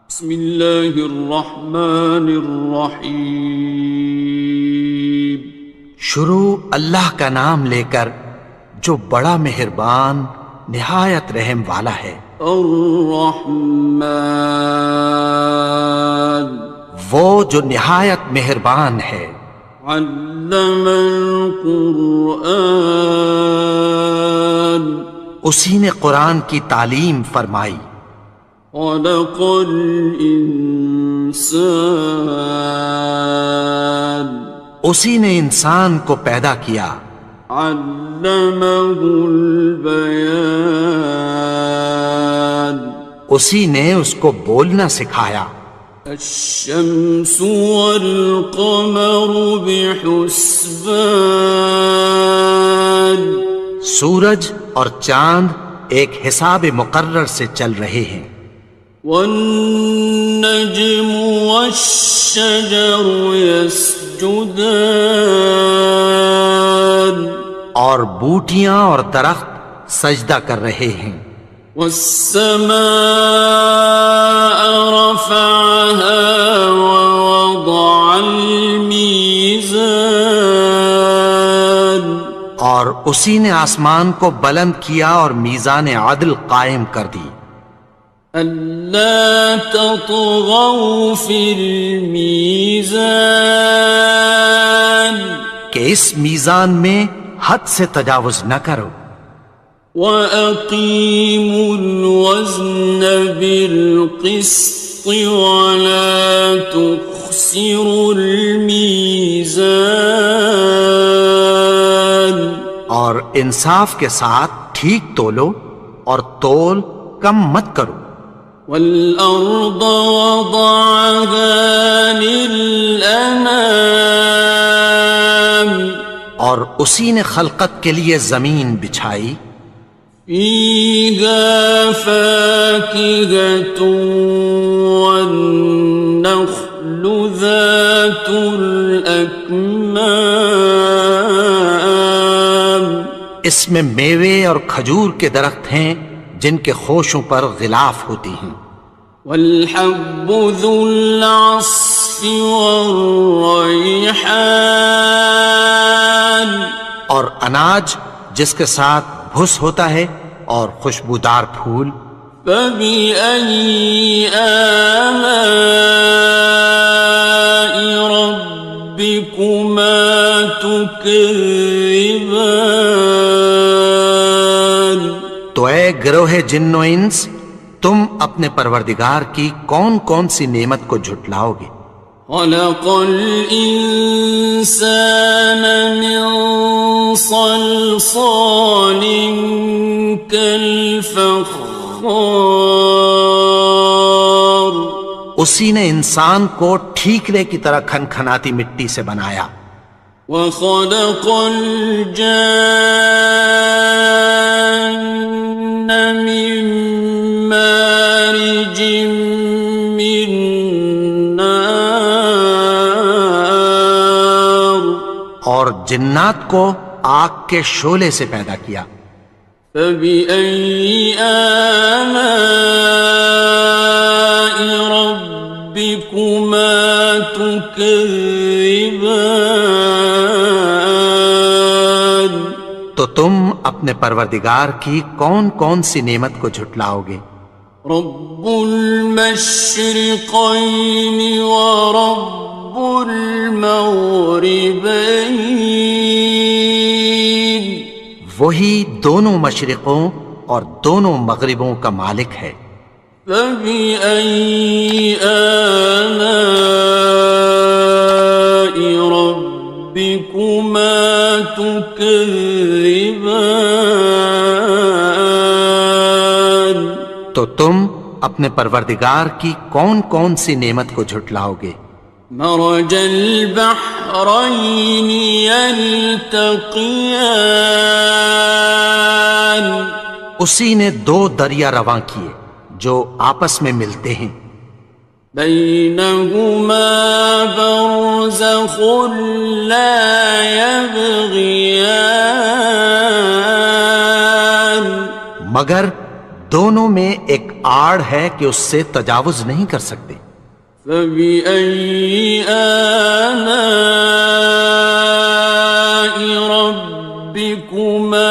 بسم اللہ الرحمن الرحیم۔ شروع اللہ کا نام لے کر جو بڑا مہربان نہایت رحم والا ہے۔ الرحمن، وہ جو نہایت مہربان ہے۔ علم القرآن، اسی نے قرآن کی تعلیم فرمائی۔ خلق الانسان، اسی نے انسان کو پیدا کیا۔ علمہ البیان، اسی نے اس کو بولنا سکھایا۔ الشمس والقمر بحسبان، سورج اور چاند ایک حساب مقرر سے چل رہے ہیں۔ والنجم والشجر يسجدان، اور بوٹیاں اور درخت سجدہ کر رہے ہیں۔ والسماء رفعها ووضع الميزان، اور اسی نے آسمان کو بلند کیا اور میزان عدل قائم کر دی۔ ألا تطغوا في الميزان، کہ اس میزان میں حد سے تجاوز نہ کرو۔ وَأَقِيمُوا الْوَزْنَ بِالْقِسْطِ وَلَا تُخْسِرُوا الْمِيزَانَ، اور انصاف کے ساتھ ٹھیک تولو اور تول کم مت کرو۔ وَالْأَرْضَ وَضَعَهَا لِلْأَنَامِ، اور اسی نے خلقت کے لیے زمین بچھائی۔ فِيهَا فَاكِهَةٌ وَالنَّخْلُ ذَاتُ الْأَكْمَامِ، اس میں میوے اور کھجور کے درخت ہیں جن کے خوشوں پر غلاف ہوتی ہیں۔ وَالْحَبُّ ذُو الْعَصْفِ وَالرَّيْحَانِ، اور اناج جس کے ساتھ بھس ہوتا ہے اور خوشبودار پھول۔ فَبِأَيِّ آلَاءِ رَبِّكُمَا تُكَذِّبَانِ، تو اے گروہ جن و انس، تم اپنے پروردگار کی کون کون سی نعمت کو جھٹلاؤ گے؟ خَلَقَ الْإِنسَانَ مِنْ صَلْصَالٍ كَالْفَخَّارِ، اسی نے انسان کو ٹھیکرے کی طرح کھنکھناتی مٹی سے بنایا۔ وَخَلَقَ الْجَانَّ مِن مَّارِجٍ مِّن نَّارٍ، اور جنات کو آگ کے شعلے سے پیدا کیا۔ فَبِأَيِّ آلَاءِ رَبِّكُمَا تُكَذِّبَانِ، تو تم اپنے پروردگار کی کون کون سی نعمت کو جھٹلاؤ گے؟ رب المشرقين ورب المغربين، وہی دونوں مشرقوں اور دونوں مغربوں کا مالک ہے۔ فَبِأَيِّ آلَاءِ رَبِّكُمَا تُكَذِّبَانِ، تو تم اپنے پروردگار کی کون کون سی نعمت کو جھٹلاؤ گے؟ مرج البحرين يلتقيان، اسی نے دو دریا رواں کیے جو آپس میں ملتے ہیں۔ بينهما برزخ لا يبغيان، مگر دونوں میں ایک آڑ ہے کہ اس سے تجاوز نہیں کر سکتے. فبأي آلاء ربكما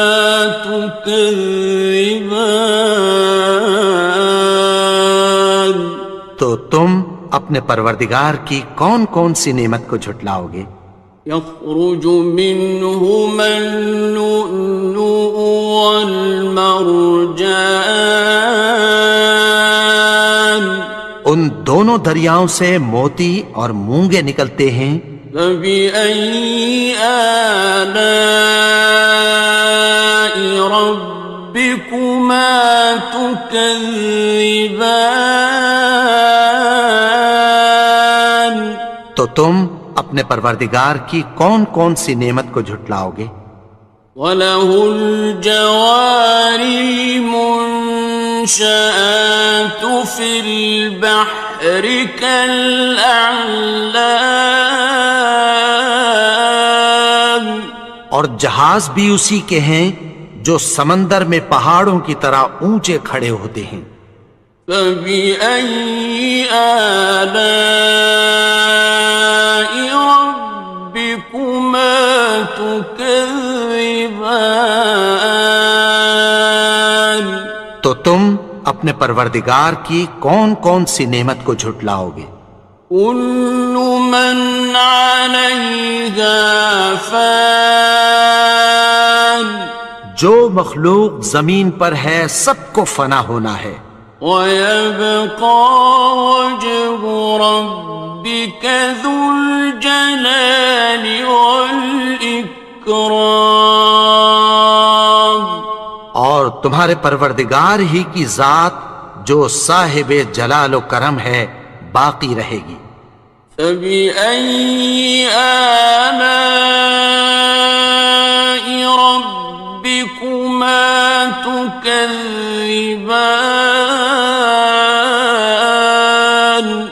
تكذبان. تو تم اپنے پروردگار کی کون کون سی نعمت کو جھٹلاؤ گے؟ يخرج منهما اللؤلؤ والمرجان. ان دونوں دریاؤں سے موتی اور مونگے نکلتے ہیں. فبأي آلاء ربكما تكذبان. تو تم اپنے پروردگار کی کون کون سی نعمت کو جھٹلاؤ گے؟ وَلَهُ الْجَوَارِ الْمُنشَآتُ فِي الْبَحْرِ كَالْأَعْلَامِ. اور جہاز بھی اسی کے ہیں جو سمندر میں پہاڑوں کی طرح اونچے کھڑے ہوتے ہیں. فَبِأَيِّ آلَاءِ رَبِّكُمَا تُكَذِّبَانِ. تو تم اپنے پروردگار کی کون کون سی نعمت کو جھٹلاؤ گے؟ كُلُّ مَنْ عَلَيْهَا فَانٍ. جو مخلوق زمین پر ہے سب کو فنا ہونا ہے. وَيَبْقَى وَجْهُ رَبِّكَ ذُو الْجَلَالِ وَالْإِكْرَامِ. اور تمہارے پروردگار ہی کی ذات جو صاحب جلال و کرم ہے باقی رہے گی. فَبِأَيِّ آلَاءِ رَبِّكُمَا تُكَذِّبَانِ.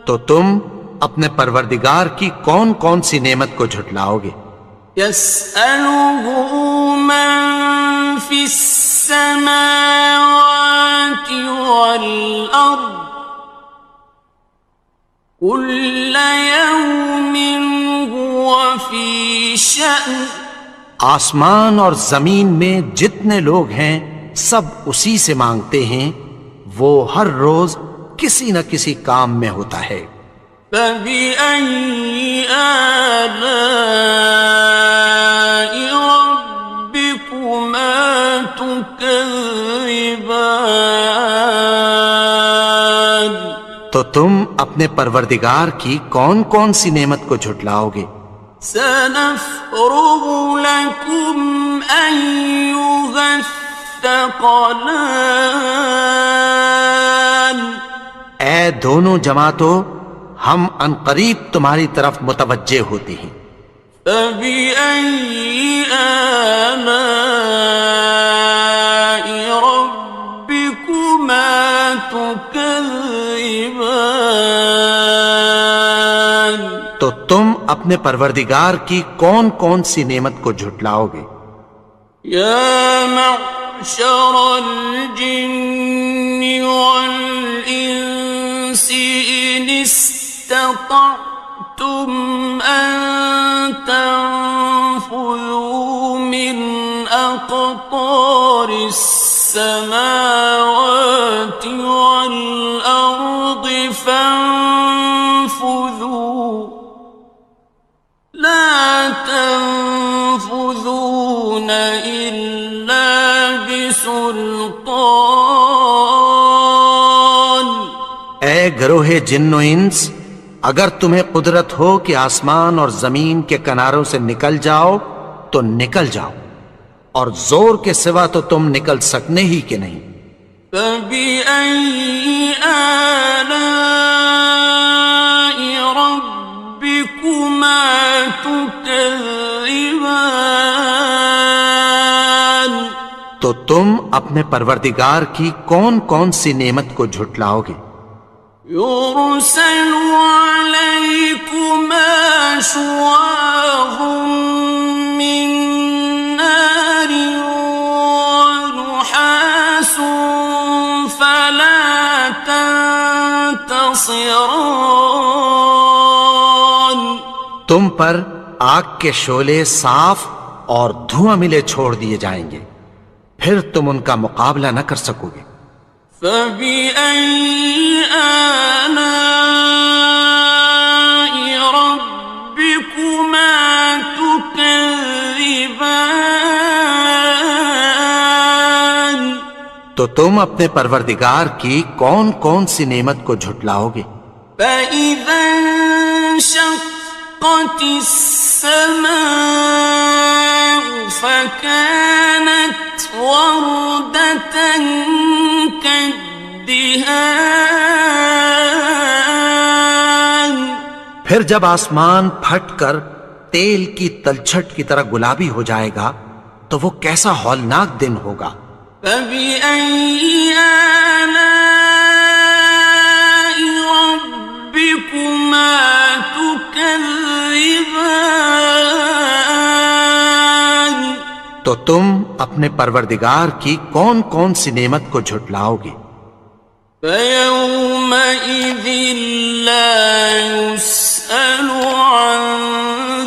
تو تم اپنے پروردگار کی کون کون سی نعمت کو جھٹلاؤ گے؟ يَسْأَلُهُ مَن فِي السَّمَاوَاتِ وَالْأَرْضِ كُلَّ يَوْمٍ هُوَ فِي شَأْنٍ. آسمان اور زمین میں جتنے لوگ ہیں سب اسی سے مانگتے ہیں، وہ ہر روز کسی نہ کسی کام میں ہوتا ہے. فَبِأَيِّ آلَاءِ رَبِّكُمَا تُكَذِّبَانِ. تو تم اپنے پروردگار کی کون کون سی نعمت کو جھٹلاؤ گے؟ سَنَفْرُغُ لَكُمْ أَيُّهَ الثَّقَلَانِ. اے دونوں جماعتوں، ہم عنقریب تمہاری طرف متوجہ ہوتے ہیں. فَبِأَيِّ آلَاءِ رَبِّكُمَا تُكَذِّبَانِ. تو تم اپنے پروردگار کی کون کون سی نعمت کو جھٹلاؤ گے؟ يَا مَعْشَرَ الْجِنِّ وَالْإِنسِ إِنِ اسْتَطَعْتُمْ أَن تَنفُذُوا مِنْ أَقْطَارِ السَّمَاوَاتِ وَالْأَرْضِ فَانفُذُوا لَا تَنفُذُونَ إِلَّا بِسُلْطَانٍ. اے گروہ جن و انس، اگر تمہیں قدرت ہو کہ آسمان اور زمین کے کناروں سے نکل جاؤ تو نکل جاؤ، اور زور کے سوا تو تم نکل سکنے ہی کہ نہیں. فَبِأَيِّ آلَاءِ رَبِّكُمَا تُكَذِّبَانِ. تو تم اپنے پروردگار کی کون کون سی نعمت کو جھٹلاؤ گے؟ يُرْسَلُ عَلَيْكُمَا شُوَاظٌ مِّن نَّارٍ وَنُحَاسٌ خاصران. تم پر آگ کے شعلے صاف اور دھواں ملے چھوڑ دیے جائیں گے، پھر تم ان کا مقابلہ نہ کر سکو گے۔ فبأي آلاء ربكما تكذبان. تو تم اپنے پروردگار کی کون کون سی نعمت کو جھٹلاؤ گے؟ فإذا انشقت السماء فكانت وردة كالدهان. پھر جب آسمان پھٹ کر تیل کی تلچھٹ کی طرح گلابی ہو جائے گا تو وہ کیسا ہولناک دن ہوگا۔ فبأي آلاء ربكما تكذبان. تو تم اپنے پروردگار کی کون کون سی نعمت کو جھٹلاؤ گے؟ فيومئذ لا يسأل عن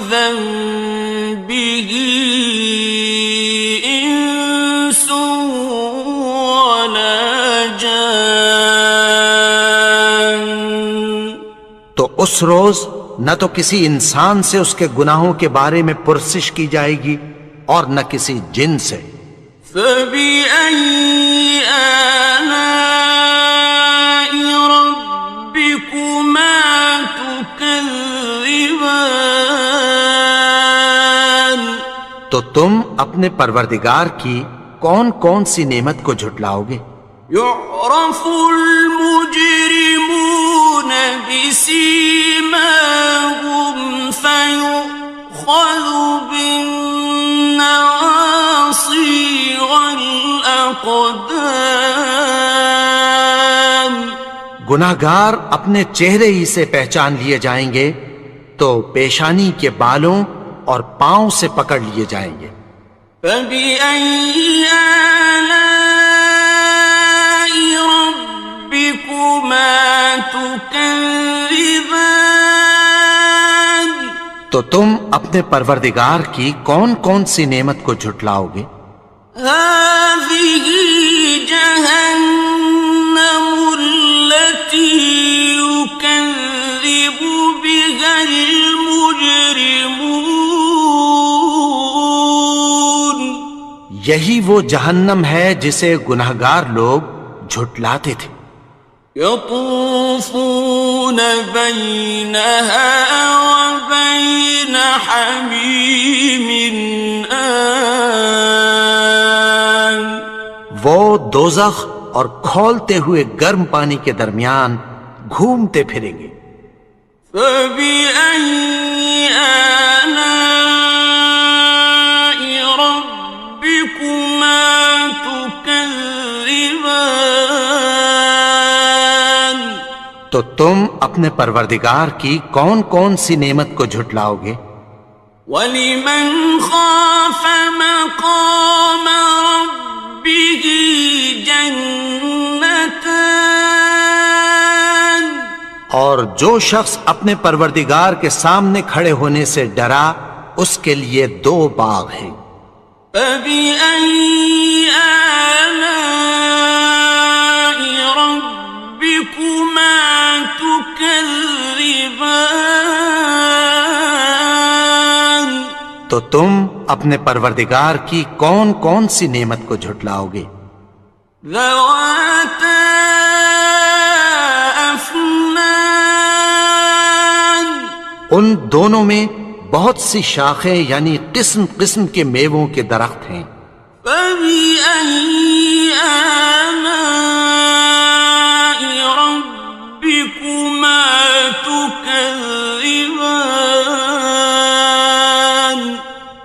ذنبه إنس ولا جان. تو اس روز نہ تو کسی انسان سے اس کے گناہوں کے بارے میں پرسش کی جائے گی اور نہ کسی جن سے۔ فبأي آلاء ربكما تكذبان. تو تم اپنے پروردگار کی کون کون سی نعمت کو جھٹلاؤ گے؟ يعرف المجرمون بسيماهم فيؤخذ بالنواصي والأقدام. گناہگار اپنے چہرے ہی سے پہچان لیے جائیں گے تو پیشانی کے بالوں اور پاؤں سے پکڑ لیے جائیں گے۔ فبأي آلاء ربكما تكذبان. تو تم اپنے پروردگار کی کون کون سی نعمت کو جھٹلاؤ گے؟ هذه جهنم التي يكذب بها المجرمون. یہی وہ جہنم ہے جسے گناہگار لوگ جھٹلاتے تھے۔ يطوفون بينها وبين حميم آن. وہ دوزخ اور کھولتے ہوئے گرم پانی کے درمیان گھومتے پھریں گے۔ فبأي آلاء ربكما تكذبان. تو تم اپنے پروردگار کی کون کون سی نعمت کو جھٹلاؤ گے؟ وَلِمَنْ خَافَ مَقَامَ رَبِّهِ جَنَّتَانِ. اور جو شخص اپنے پروردگار کے سامنے کھڑے ہونے سے ڈرا اس کے لیے دو باغ ہیں۔ فَبِأَيِّ آلَاءِ رَبِّكُمَا تُكَذِّبَانِ. تو تم اپنے پروردگار کی کون کون سی نعمت کو جھٹلاؤ گے؟ ذَوَاتَا أَفْنَانٍ. ان دونوں میں بہت سی شاخیں یعنی قسم قسم کے میووں کے درخت ہیں۔ فَبِأَيِّ آلَاءِ رَبِّكُمَا تُكَذِّبَانِ.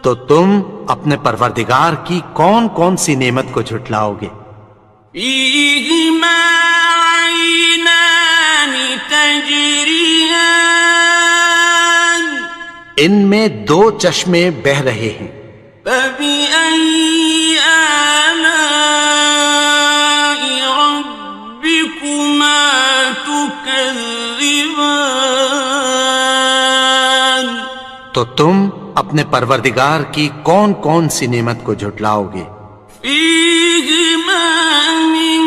تو تم اپنے پروردگار کی کون کون سی نعمت کو جھٹلاؤ گے؟ فِيهِمَا عَيْنَانِ تَجْرِيَانِ. ان میں دو چشمے بہہ رہے ہیں۔ فَبِأَيِّ آلَاءِ رَبِّكُمَا تُكَذِّبَانِ. تكذبان تو تم اپنے پروردگار کی کون کون سی نعمت کو جھٹلاؤ گے؟ فيهما من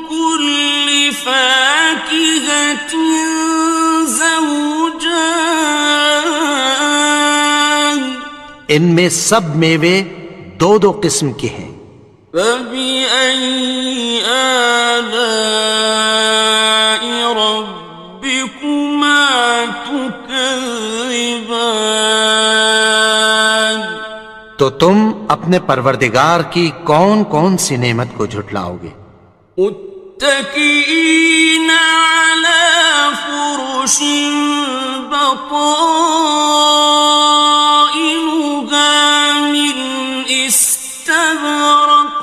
كل فاكهة زوجان ان میں سب میوے دو دو قسم کے ہیں۔ فبأي آلاء ربكما تكذبان تو تم اپنے پروردگار کی کون کون سی نعمت کو جھٹلاؤ گے؟ متكئين على فرش بطائنها من استبرق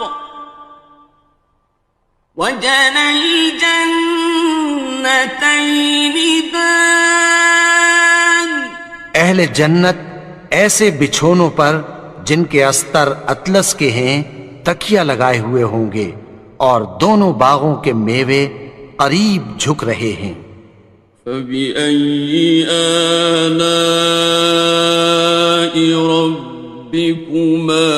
وجنى الجنتين دان اہل جنت ایسے بچھونوں پر جن کے استر اطلس کے ہیں تکیہ لگائے ہوئے ہوں گے، اور دونوں باغوں کے میوے قریب جھک رہے ہیں۔ فبأي آلاء ربكما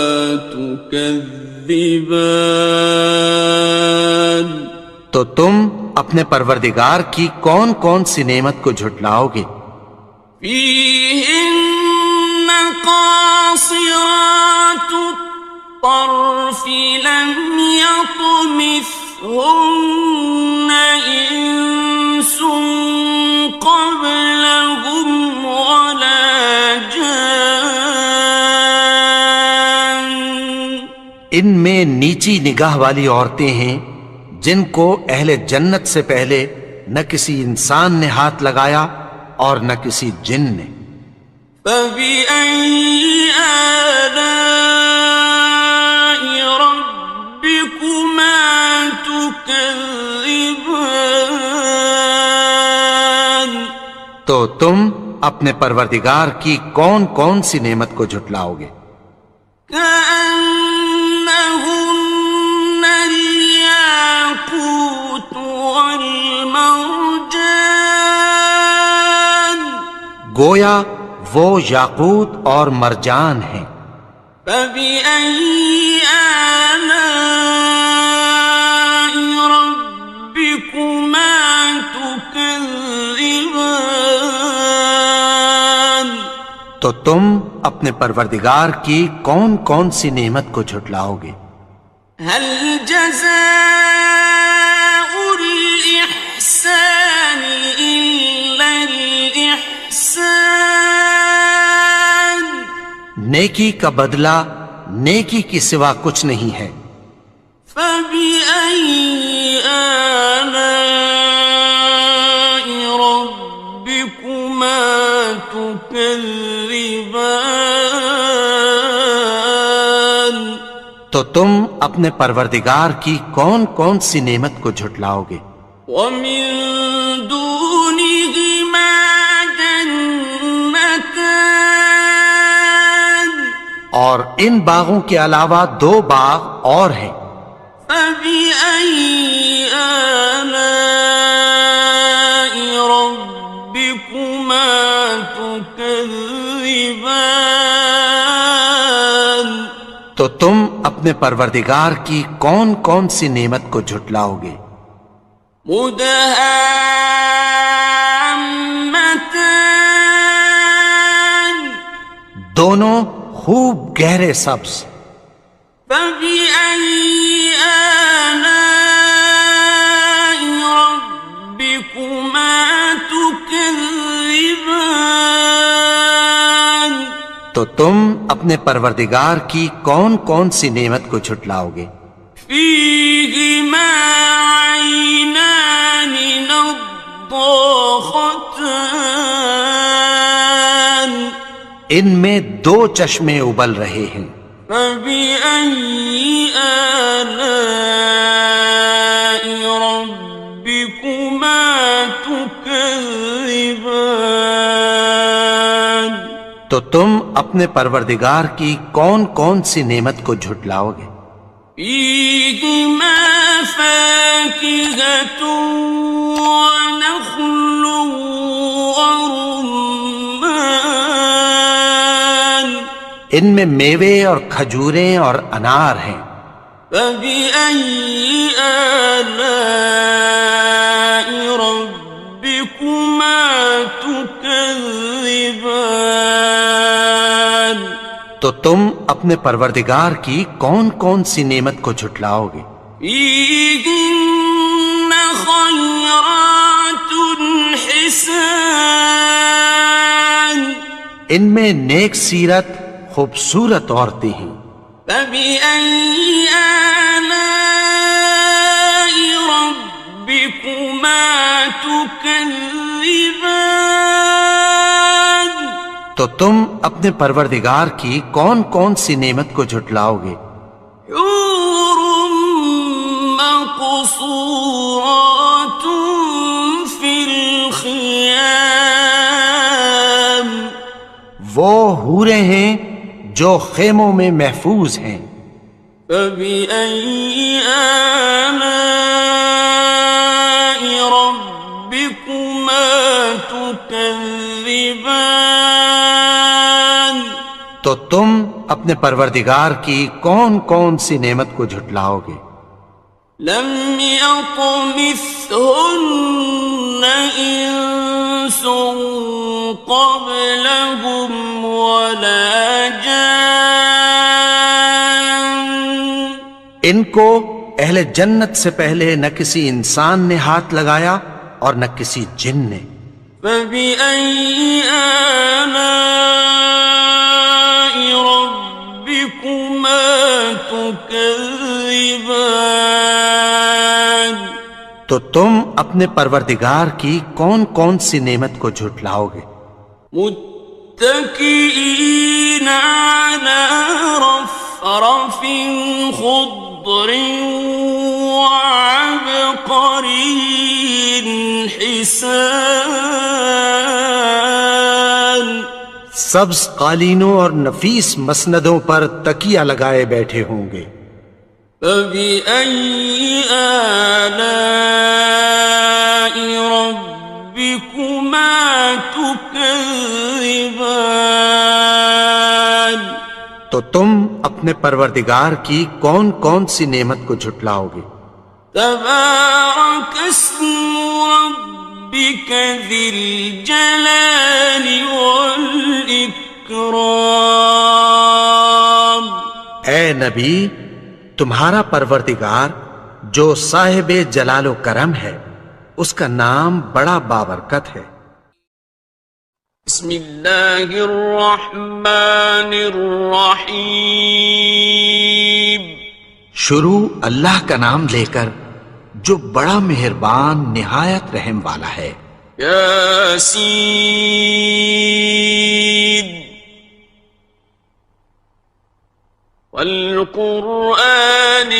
تكذبان تو تم اپنے پروردگار کی کون کون سی نعمت کو جھٹلاؤ گے؟ فيهن قاصرات الطرف لم يطمثهن إنس قبلهم ولا جان ان میں نیچی نگاہ والی عورتیں ہیں جن کو اہل جنت سے پہلے نہ کسی انسان نے ہاتھ لگایا اور نہ کسی جن نے۔ فبأي آلاء ربكما تكذبان تو تم اپنے پروردگار کی کون کون سی نعمت کو جھٹلاؤ گے؟ كأنهن الياقوت والمرجان گویا وہ یاقوت اور مرجان ہیں۔ فبأي آلاء ربكما تكذبان تو تم اپنے پروردگار کی کون کون سی نعمت کو جھٹلاؤ گے؟ هل جزاء الإحسان إلا الإحسان نیکی کا بدلہ نیکی کی سوا کچھ نہیں ہے۔ فبأي آلاء ربكما تكذبان تو تم اپنے پروردگار کی کون کون سی نعمت کو جھٹلاؤ گے؟ ومن دونهما جنتان اور ان باغوں کے علاوہ دو باغ اور ہیں۔ فبأي آلاء ربكما تكذبان تو تم اپنے پروردگار کی کون کون سی نعمت کو جھٹلاؤ گے؟ مدهامتان دونوں خوب گہرے سبز۔ فبأي آلاء ربكما تكذبان تو تم اپنے پروردگار کی کون کون سی نعمت کو جھٹلاؤ گے؟ فيهما عينان نضاختان ان میں دو چشمے ابل رہے ہیں۔ فبأي آلاء ربكما تكذبان تو تم اپنے پروردگار کی کون کون سی نعمت کو جھٹلاؤ گے؟ فيهما فاكهة ونخل ورمان ان میں میوے اور کھجوریں اور انار ہیں. فبأي آلاء ربكما تكذبان تو تم اپنے پروردگار کی کون کون سی نعمت کو جھٹلاؤ گے؟ فيهن خيرات حسان ان میں نیک سیرت خوبصورت عورتیں ہیں. فبأي آلاء ربكما تكذبان تو تم اپنے پروردگار کی کون کون سی نعمت کو جھٹلاؤ گے؟ حور مقصورات في الخيام وہ حوریں ہیں جو خیموں میں محفوظ ہیں. فبأي آلاء ربكما تكذبان تو تم اپنے پروردگار کی کون کون سی نعمت کو جھٹلاؤ گے؟ لم يطمثهن إنس قبلهم ولا جان ان کو اہل جنت سے پہلے نہ کسی انسان نے ہاتھ لگایا اور نہ کسی جن نے. فبأي آلاء ربكما تكذبان تو تم اپنے پروردگار کی کون کون سی نعمت کو جھٹلاؤ گے؟ متكئين على رفرف خضر وعبقري حسان سبز قالینوں اور نفیس مسندوں پر تکیہ لگائے بیٹھے ہوں گے. فبأي آلاء ربكما تكذبان تو تم اپنے پروردگار کی کون کون سی نعمت کو جھٹلاؤ گے؟ تبارك اسم ربك ذي الجلال والإكرام اے نبی، تمہارا پروردگار جو صاحب جلال و کرم ہے اس کا نام بڑا بابرکت ہے. بسم اللہ الرحمن الرحیم شروع اللہ کا نام لے کر جو بڑا مہربان نہایت رحم والا ہے. یاسین والقرآن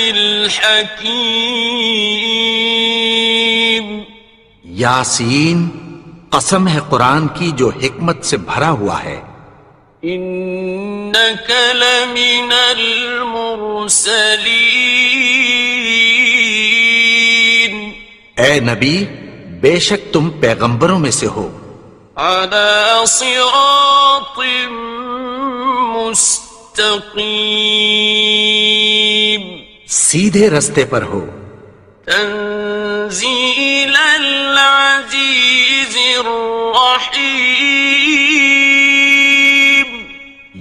الحکیم یاسین، قسم ہے قرآن کی جو حکمت سے بھرا ہوا ہے. انک لمن المرسلین اے نبی، بے شک تم پیغمبروں میں سے ہو. علی صراط مستقیم سیدھے رستے پر ہو. تنزیل العزیز الرحیم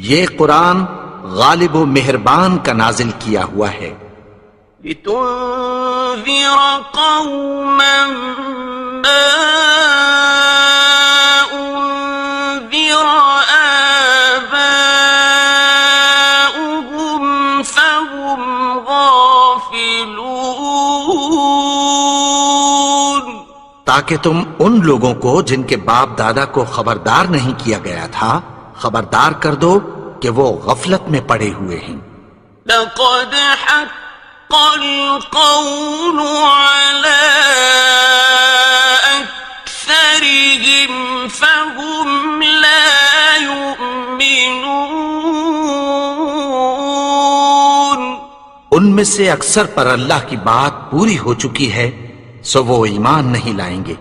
یہ قرآن غالب و مہربان کا نازل کیا ہوا ہے. لتنذر قوما ما انذر آباؤهم فهم غافلون تاکہ تم ان لوگوں کو جن کے باپ دادا کو خبردار نہیں کیا گیا تھا خبردار کر دو کہ وہ غفلت میں پڑے ہوئے ہیں. لقد حق القول على أكثرهم فهم لا يؤمنون ان میں سے اکثر پر اللہ کی بات پوری ہو چکی ہے سو وہ ایمان نہیں لائیں گے۔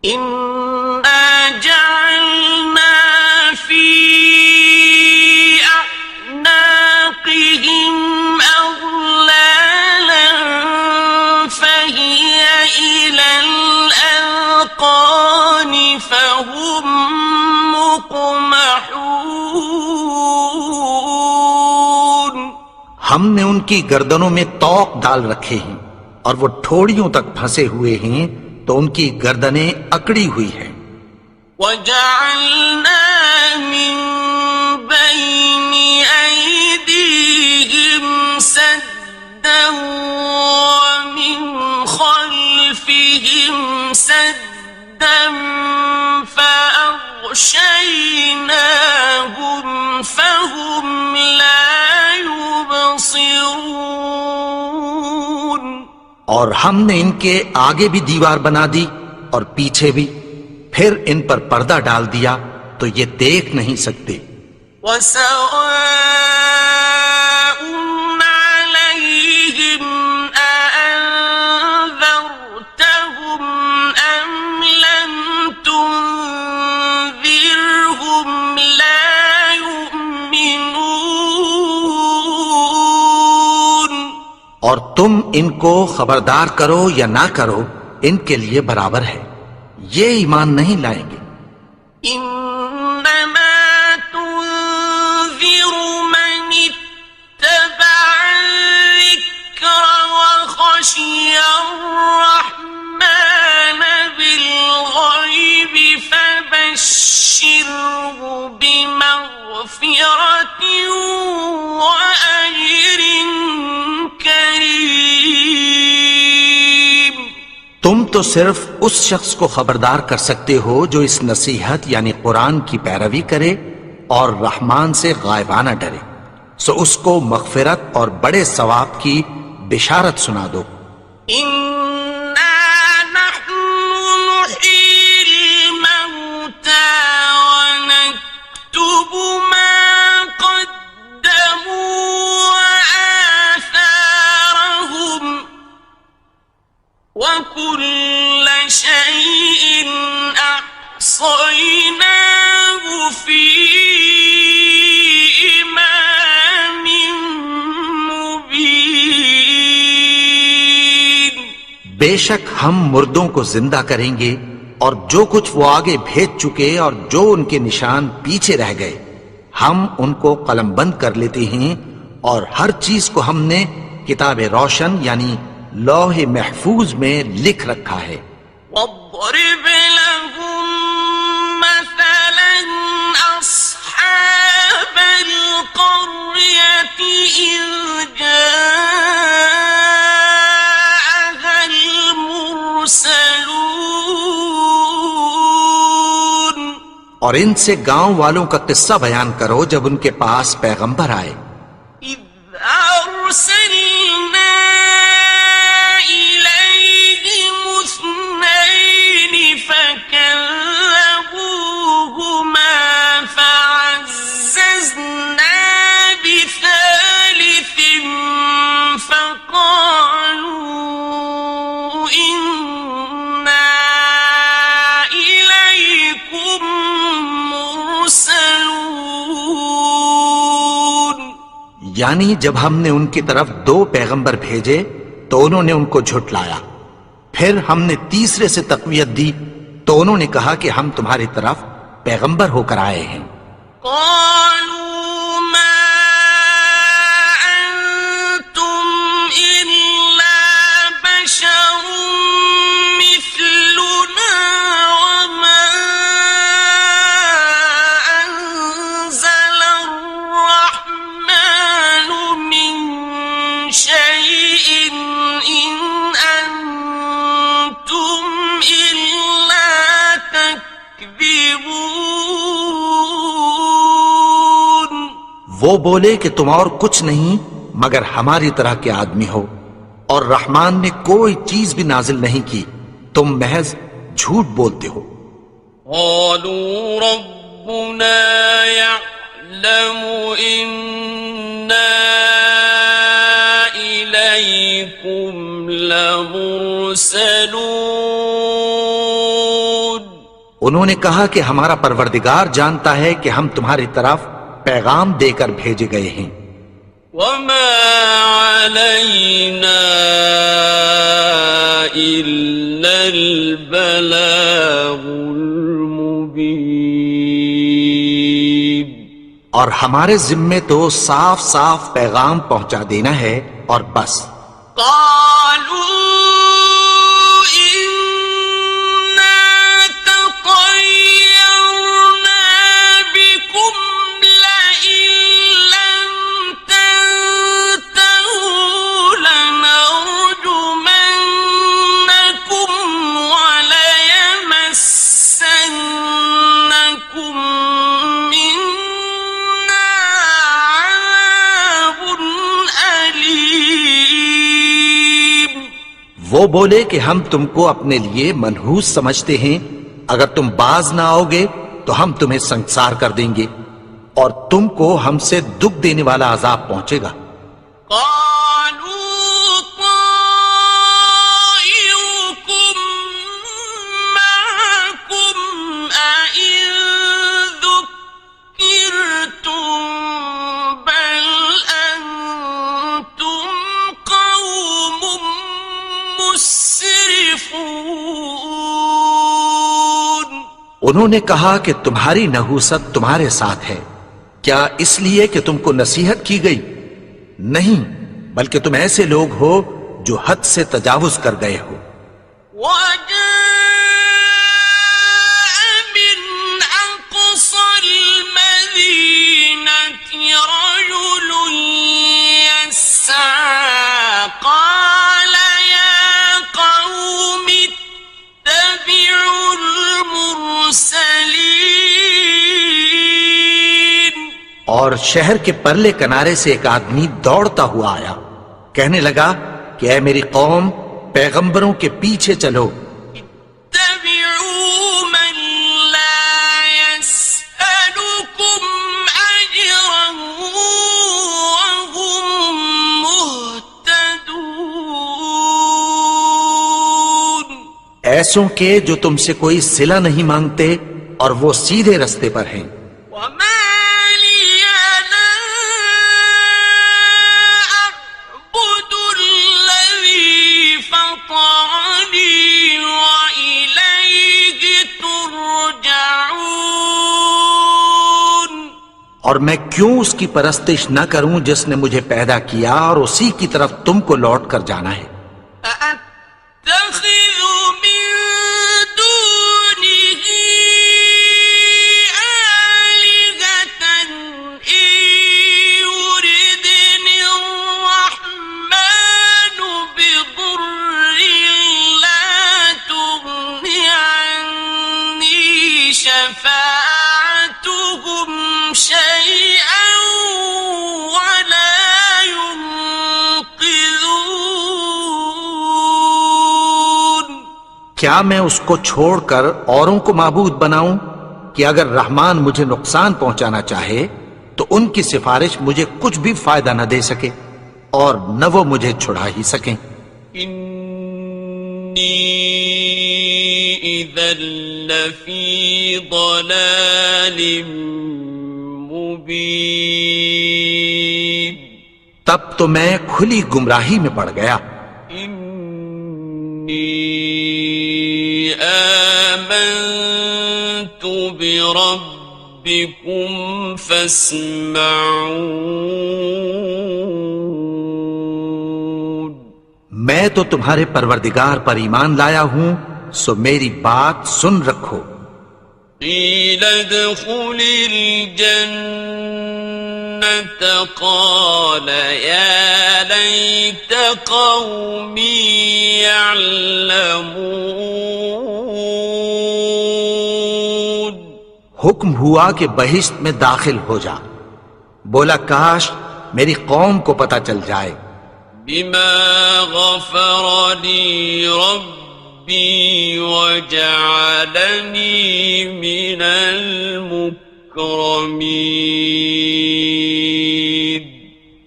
إنا جعلنا في أعناقهم أغلالا فهي إلى الأذقان فهم مقمحون۔ ہم نے ان کی گردنوں میں طوق ڈال رکھے ہیں اور وہ ٹھوڑیوں تک پھنسے ہوئے ہیں تو ان کی گردنیں اکڑی ہوئی ہیں۔ وَجَعَلْنَا مِن بَيْنِ أَيْدِيهِمْ سَدًّا وَمِنْ خَلْفِهِمْ سَدًّا فَأَغْشَيْنَاهُمْ فَهُمْ لَا يُبْصِرُونَ۔ اور ہم نے ان کے آگے بھی دیوار بنا دی اور پیچھے بھی، پھر ان پر پردہ ڈال دیا تو یہ دیکھ نہیں سکتے۔ وَسَوَاءٌ عَلَيْهِمْ أَأَنذَرْتَهُمْ أَمْ لَمْ تُنذِرْهُمْ لَا يُؤْمِنُونَ۔ اور تم ان کو خبردار کرو یا نہ کرو ان کے لیے برابر ہے، یہ ایمان نہیں لائیں گے۔ إنما تنذر من اتبع الذكر وخشي الرحمن بالغيب فبشره بمغفرة وأجر كريم۔ تم تو صرف اس شخص کو خبردار کر سکتے ہو جو اس نصیحت یعنی قرآن کی پیروی کرے اور رحمان سے غائبانہ ڈرے، سو اس کو مغفرت اور بڑے ثواب کی بشارت سنا دو۔ إنا نحن نحيي الموتى ونكتب ما قدموا وآثارهم وكل شيء أحصيناه في إمام مبين۔ بے شک ہم مردوں کو زندہ کریں گے اور جو کچھ وہ آگے بھیج چکے اور جو ان کے نشان پیچھے رہ گئے ہم ان کو قلم بند کر لیتے ہیں، اور ہر چیز کو ہم نے کتاب روشن یعنی لوح محفوظ میں لکھ رکھا ہے۔ واضرب لهم مثلا أصحاب القرية إذ جاءها المرسلون۔ اور ان سے گاؤں والوں کا قصہ بیان کرو جب ان کے پاس پیغمبر آئے۔ إذ أرسلنا إليهم اثنين فكذبوهما فعززنا بثالث فقالوا إنا إليكم مرسلون۔ یعنی جب ہم نے ان کی طرف 2 پیغمبر بھیجے تو انہوں نے ان کو جھٹلایا، پھر ہم نے تیسرے سے تقویت دی تو انہوں نے کہا کہ ہم تمہاری طرف پیغمبر ہو کر آئے ہیں۔ قالوا ما أنتم إلا بشر مثلنا وما أنزل الرحمن من شيء إن أنتم إلا تكذبون۔ وہ بولے کہ تم اور کچھ نہیں مگر ہماری طرح کے آدمی ہو، اور رحمان نے کوئی چیز بھی نازل نہیں کی، تم محض جھوٹ بولتے ہو۔ قالوا ربنا يعلم إنا إليكم لَمُرْسَلُونَ انہوں نے کہا کہ ہمارا پروردگار جانتا ہے کہ ہم تمہاری طرف پیغام دے کر بھیجے گئے ہیں. وَمَا عَلَيْنَا إِلَّا الْبَلَاغُ الْمُبِينُ اور ہمارے ذمے تو صاف صاف پیغام پہنچا دینا ہے اور بس. قالوا إنا تطيرنا بكم لئن لم تنتهوا لنرجمنكم وليمسنكم منا عذاب أليم. وہ بولے کہ ہم تم کو اپنے لیے منحوس سمجھتے ہیں، اگر تم باز نہ آؤ گے تو ہم تمہیں سنسار کر دیں گے اور تم کو ہم سے دکھ دینے والا عذاب پہنچے گا. قالوا طائركم معكم أئن ذكرتم بل أنتم قوم مسرفون. انہوں نے کہا کہ تمہاری نحوست تمہارے ساتھ ہے، کیا اس لیے کہ تم کو نصیحت کی گئی؟ نہیں، بلکہ تم ایسے لوگ ہو جو حد سے تجاوز کر گئے ہو. وجاء من أقصى المدينة رجل يسعى قال يا قوم اتبعوا المرسلين. اور شہر کے پرلے کنارے سے ایک آدمی دوڑتا ہوا آیا، کہنے لگا کہ اے میری قوم، پیغمبروں کے پیچھے چلو. اتبعوا من لا يسألكم أجرا وهم مهتدون. ایسوں کے جو تم سے کوئی صلہ نہیں مانگتے اور وہ سیدھے رستے پر ہیں. وما لي لا أعبد الذي فطرني وإليه ترجعون. اور میں کیوں اس کی پرستش نہ کروں جس نے مجھے پیدا کیا اور اسی کی طرف تم کو لوٹ کر جانا ہے. أأتخذ من دونه آلهة إن يردني الرحمن بضر لا تغن عني شفاعتهم شيئا ولا ينقذون. کیا میں اس کو چھوڑ کر اوروں کو معبود بناؤں کہ اگر رحمان مجھے نقصان پہنچانا چاہے تو ان کی سفارش مجھے کچھ بھی فائدہ نہ دے سکے اور نہ وہ مجھے چھڑا ہی سکیں. إني إذا لفي ضلال مبين. تب تو میں کھلی گمراہی میں پڑ گیا. إني آمنت بربكم فاسمعون. میں تو تمہارے پروردگار پر ایمان لایا ہوں، سو میری بات سن رکھو. قيل ادخل الجنة قال يا ليت قومي يعلمون. حکم ہوا کہ بہشت میں داخل ہو جا. بولا کاش میری قوم کو پتہ چل جائے. بما غفر لي ربي وجعلني من المكرمين.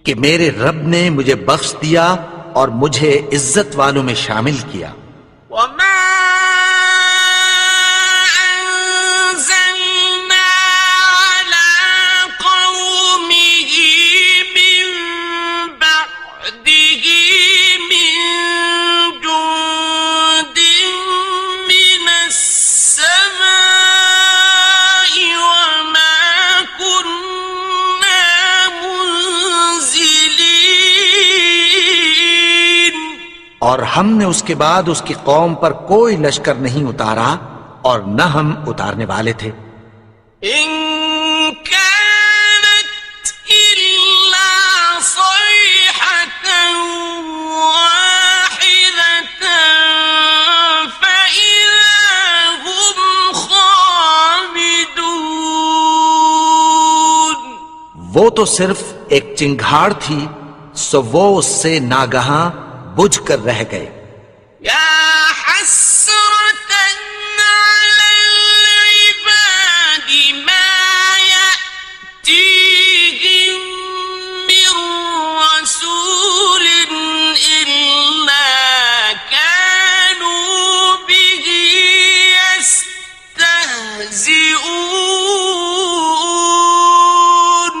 کہ میرے رب نے مجھے بخش دیا اور مجھے عزت والوں میں شامل کیا۔ وما أنزلنا على قومه من بعده من جند من السماء وما كنا منزلين۔ اور ہم نے اس کے بعد اس کی قوم پر کوئی لشکر نہیں اتارا اور نہ ہم اتارنے والے تھے۔ إن كانت إلا صيحة واحدة فإذا هم خامدون۔ وہ تو صرف ایک چنگھاڑ تھی، سو وہ اس سے ناگہاں بجھ کر رہ گئے۔ يا حسرة على العباد ما يأتيهم من رسول إلا كانوا به يستهزئون۔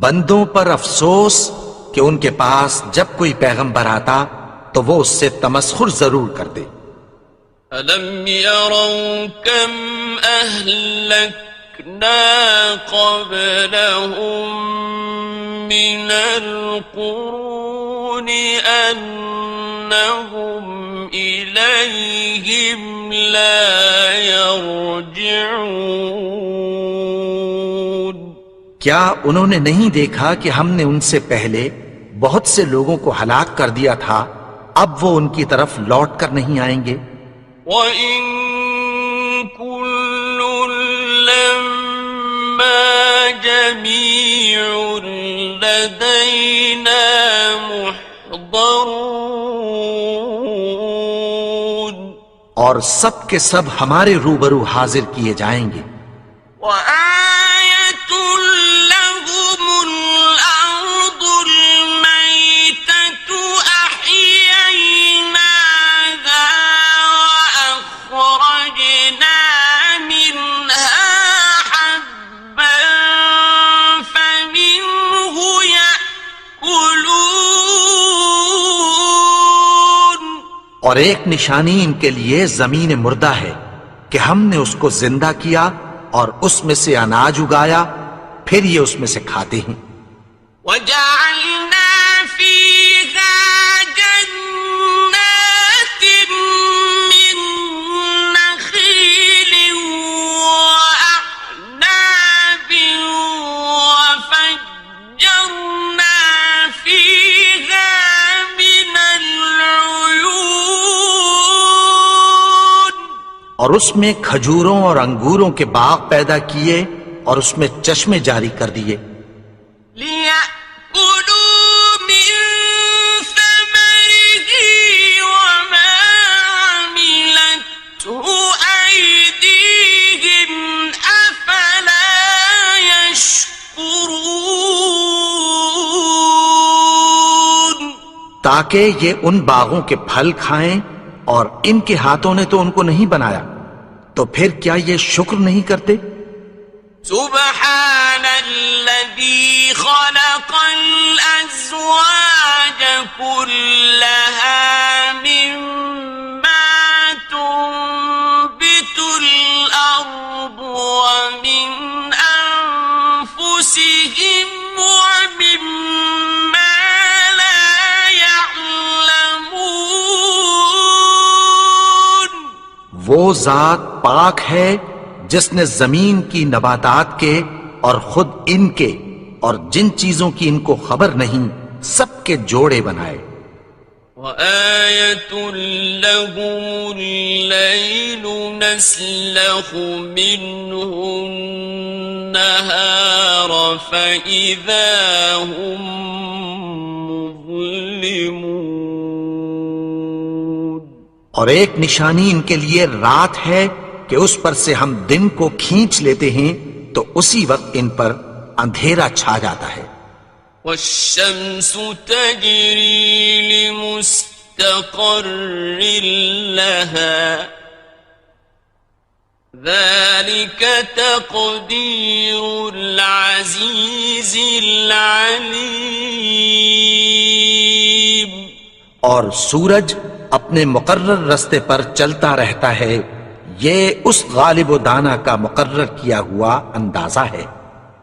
بندوں پر افسوس کہ ان کے پاس جب کوئی پیغمبر آتا تو وہ اس سے تمسخر ضرور کرتے۔ أَلَمْ يَرَوْا كَمْ أَهْلَكْنَا قَبْلَهُمْ مِنَ الْقُرُونِ أَنَّهُمْ إِلَيْهِمْ لَا يَرْجِعُونَ۔ کیا انہوں نے نہیں دیکھا کہ ہم نے ان سے پہلے بہت سے لوگوں کو ہلاک کر دیا تھا، اب وہ ان کی طرف لوٹ کر نہیں آئیں گے؟ وَإِن كُلٌّ لَّمَّا جَمِيعٌ لَّدَيْنَا مُحْضَرُونَ۔ اور سب کے سب ہمارے روبرو حاضر کیے جائیں گے۔ وَآيَةٌ لَّهُمُ الْأَرْضُ الْمَيْتَةُ أَحْيَيْنَاهَا وَأَخْرَجْنَا مِنْهَا حَبًّا فَمِنْهُ يَأْكُلُونَ۔ اور ایک نشانی ان کے لیے زمین مردہ ہے کہ ہم نے اس کو زندہ کیا اور اس میں سے اناج اگایا، پھر یہ اس میں سے کھاتے ہیں۔ وَجَعَلْنَا فِيهَا جَنَّاتٍ مِّن نَّخِيلٍ وَأَعْنَابٍ وَفَجَّرْنَا فِيهَا مِنَ الْعُيُونِ۔ اور اس میں کھجوروں اور انگوروں کے باغ پیدا کیے اور اس میں چشمے جاری کر دیے۔ لِيَأْكُلُوا مِن ثَمَرِهِ وَمَا عَمِلَتْهُ أَيْدِيهِمْ أَفَلَا يَشْكُرُونَ۔ تاکہ یہ ان باغوں کے پھل کھائیں، اور ان کے ہاتھوں نے تو ان کو نہیں بنایا، تو پھر کیا یہ شکر نہیں کرتے؟ سبحان الذي خلق الأزواج كلها مما تنبت الأرض ومن أنفسهم ومما لا يعلمون۔ وہ ذات پاک ہے جس نے زمین کی نباتات کے اور خود ان کے اور جن چیزوں کی ان کو خبر نہیں سب کے جوڑے بنائے۔ وَآيَةٌ لَّهُمُ اللَّيْلُ نَسْلَخُ مِنْهُ النَّهَارَ فَإِذَا هُمْ مُظْلِمُونَ۔ اور ایک نشانی ان کے لیے رات ہے کہ اس پر سے ہم دن کو کھینچ لیتے ہیں تو اسی وقت ان پر اندھیرا چھا جاتا ہے۔ وَالشَّمْسُ تَجْرِي لمستقر لها ذلك تقدير العزيز العليم. اور سورج اپنے مقرر رستے پر چلتا رہتا ہے، یہ اس غالب و دانا کا مقرر کیا ہوا اندازہ ہے.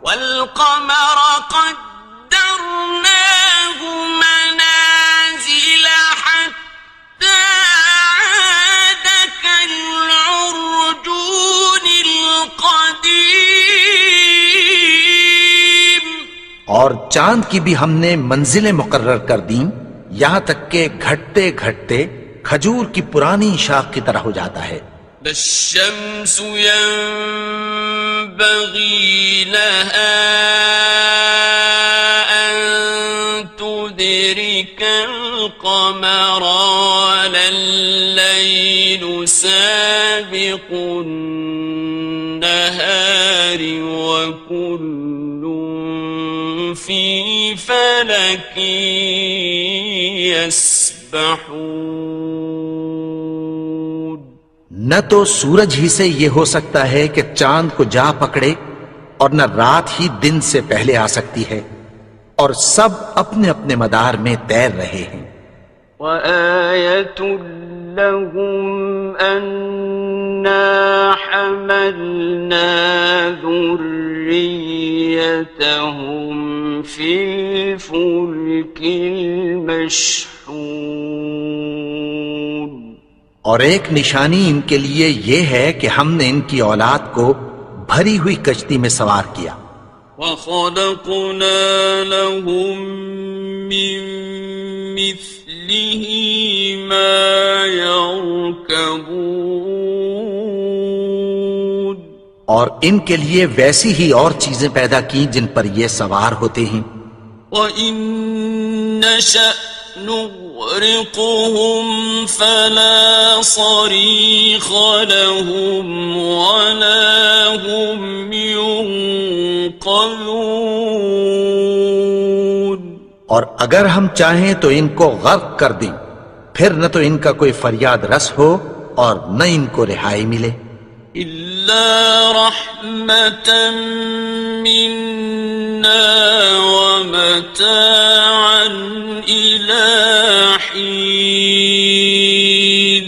والقمر قدرناه منازل حتى عاد كالعرجون القديم. اور چاند کی بھی ہم نے منزلیں مقرر کر دیں، یہاں تک کہ گھٹتے گھٹتے کھجور کی پرانی شاخ کی طرح ہو جاتا ہے. الشمس ينبغي لها أن تدرك القمر ولا الليل سابق النهار وكل في فلك يسبحون. نہ تو سورج ہی سے یہ ہو سکتا ہے کہ چاند کو جا پکڑے، اور نہ رات ہی دن سے پہلے آ سکتی ہے، اور سب اپنے اپنے مدار میں تیر رہے ہیں. وَآيَةٌ لَهُمْ أَنَّا حَمَلْنَا ذُرِّيَّتَهُمْ فِي الْفُلْكِ الْمَشْحُونِ. اور ایک نشانی ان کے لیے یہ ہے کہ ہم نے ان کی اولاد کو بھری ہوئی کشتی میں سوار کیا. وَخَلَقْنَا لَهُم مِّن مِّثْلِهِ مَا يَرْكَبُونَ. اور ان کے لیے ویسی ہی اور چیزیں پیدا کی جن پر یہ سوار ہوتے ہیں. وَإِن نَّشَأْ نُغْرِقْهُمْ فَلَا صَرِيخَ لَهُمْ وَلَا هُمْ يُنقَذُونَ. اور اگر ہم چاہیں تو ان کو غرق کر دیں، پھر نہ تو ان کا کوئی فریاد رس ہو اور نہ ان کو رہائی ملے. إِلَّا رَحْمَةً مِّنَّا وَمَتَاعًا إِلَىٰ حِينٍ.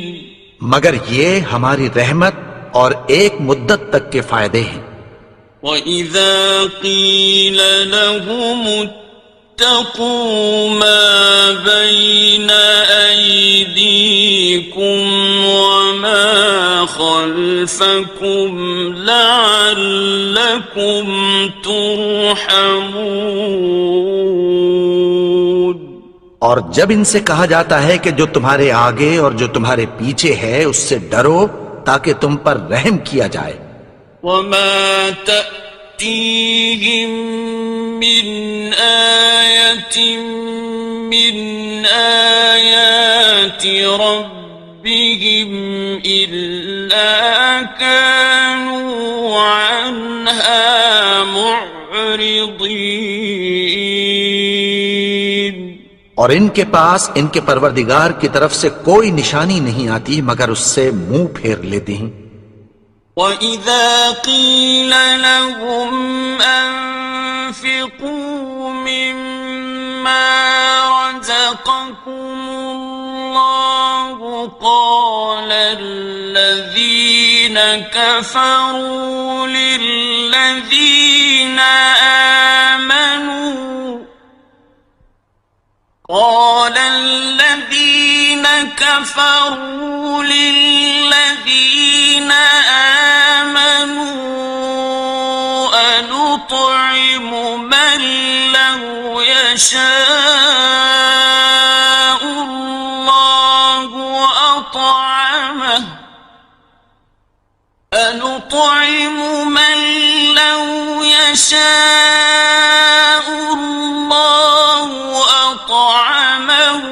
مگر یہ ہماری رحمت اور ایک مدت تک کے فائدے ہیں. وَإِذَا قِيلَ لَهُمُ اتَّقُوا مَا بَيْنَ أَيْدِيكُمْ وَمَا خَلْفَكُمْ لَعَلَّكُمْ تُرْحَمُونَ. اور جب ان سے کہا جاتا ہے کہ جو تمہارے آگے اور جو تمہارے پیچھے ہے اس سے ڈرو تاکہ تم پر رحم کیا جائے. وَمَا تَأْتِيهِم مِّنْ آيَةٍ مِّنْ آيَاتِ رَبِّهِمْ إِلَّا كَانُوا عَنْهَا مُعْرِضِينَ. اور ان کے پاس ان کے پروردگار کی طرف سے کوئی نشانی نہیں آتی مگر اس سے منہ پھیر لیتے ہیں. وَإِذَا قِيلَ لَهُمْ أَنفِقُوا مِمَّا رَزَقَكُمُ اللَّهُ قَالَ الَّذِينَ كَفَرُوا لِلَّذِينَ آمنوا أنطعم من لو يشاء الله أطعمه أنطعم من لو يشاء الله أطعمه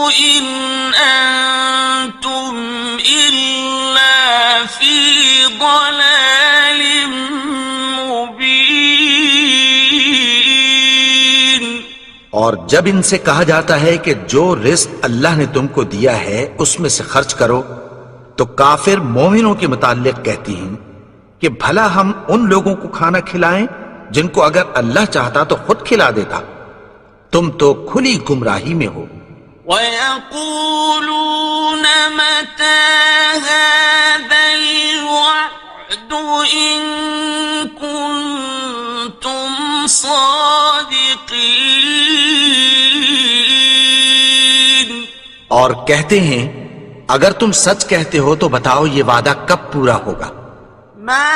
إن أنتم إلا في ضلال مبين. اور جب ان سے کہا جاتا ہے کہ جو رزق اللہ نے تم کو دیا ہے اس میں سے خرچ کرو، تو کافر مومنوں کے متعلق کہتی ہیں کہ بھلا ہم ان لوگوں کو کھانا کھلائیں جن کو اگر اللہ چاہتا تو خود کھلا دیتا، تم تو کھلی گمراہی میں ہو۔ وَيَقُولُونَ مَتَى هَذَا الْوَعْدُ إِن كُنتُمْ صَادِقِينَ، اور کہتے ہیں اگر تم سچ کہتے ہو تو بتاؤ یہ وعدہ کب پورا ہوگا۔ مَا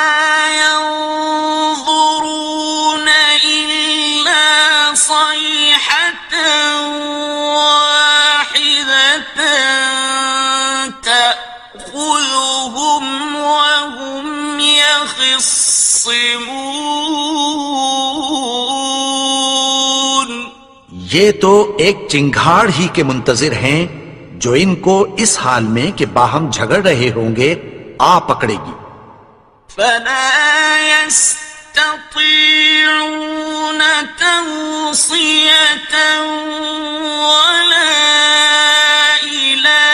يَنظُرُونَ إِلَّا صَيْحَةً وَاحِدَةً تَأْخُذُهُمْ وَهُمْ يَخِصِّمُونَ، یہ تو ایک چنگھاڑ ہی کے منتظر ہیں جو ان کو اس حال میں کہ باہم جھگڑ رہے ہوں گے آ پکڑے گی۔ فَلَا يَسْتَطِيعُونَ تَوْصِيَةً وَلَا إِلَىٰ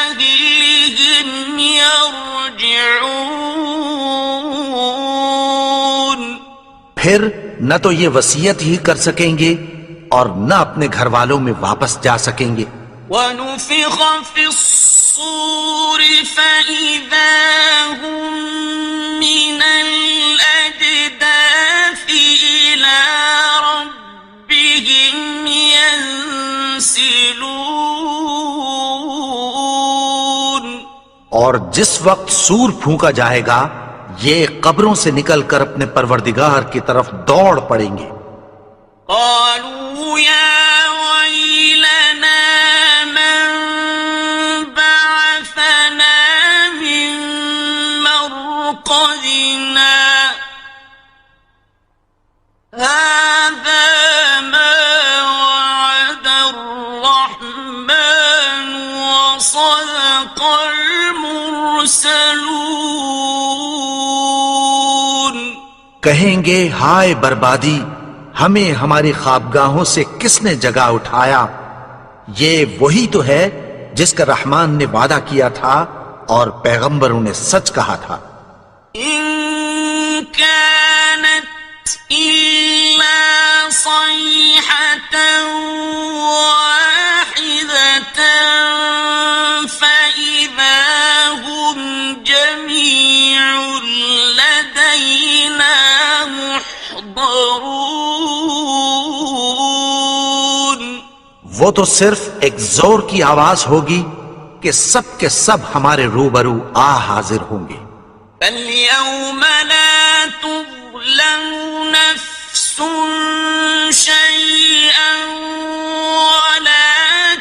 أَهْلِهِمْ يَرْجِعُونَ، پھر نہ تو یہ وصیت ہی کر سکیں گے اور نہ اپنے گھر والوں میں واپس جا سکیں گے۔ وَنُفِخَ فِي الصُّورِ فَإِذَا هُم مِّنَ الْأَجْدَاثِ إِلَىٰ رَبِّهِمْ يَنسِلُونَ، اور جس وقت سور پھونکا جائے گا یہ قبروں سے نکل کر اپنے پروردگار کی طرف دوڑ پڑیں گے۔ قالوا يا ويلنا من بعثنا من مرقدنا هذا ما وعد الرحمن وصدق المرسلون، کہیں گے ہائے بربادی، ہمیں ہماری خوابگاہوں سے کس نے جگا اٹھایا، یہ وہی تو ہے جس کا رحمان نے وعدہ کیا تھا اور پیغمبروں نے سچ کہا تھا۔ إن كانت إلا صيحة واحدة فإذا هم جميع لدينا محضرون، وہ تو صرف ایک زور کی آواز ہوگی کہ سب کے سب ہمارے روبرو آ حاضر ہوں گے۔ فَالْيَوْمَ لَا تُظْلَمُ نَفْسٌ شَيْئًا وَلَا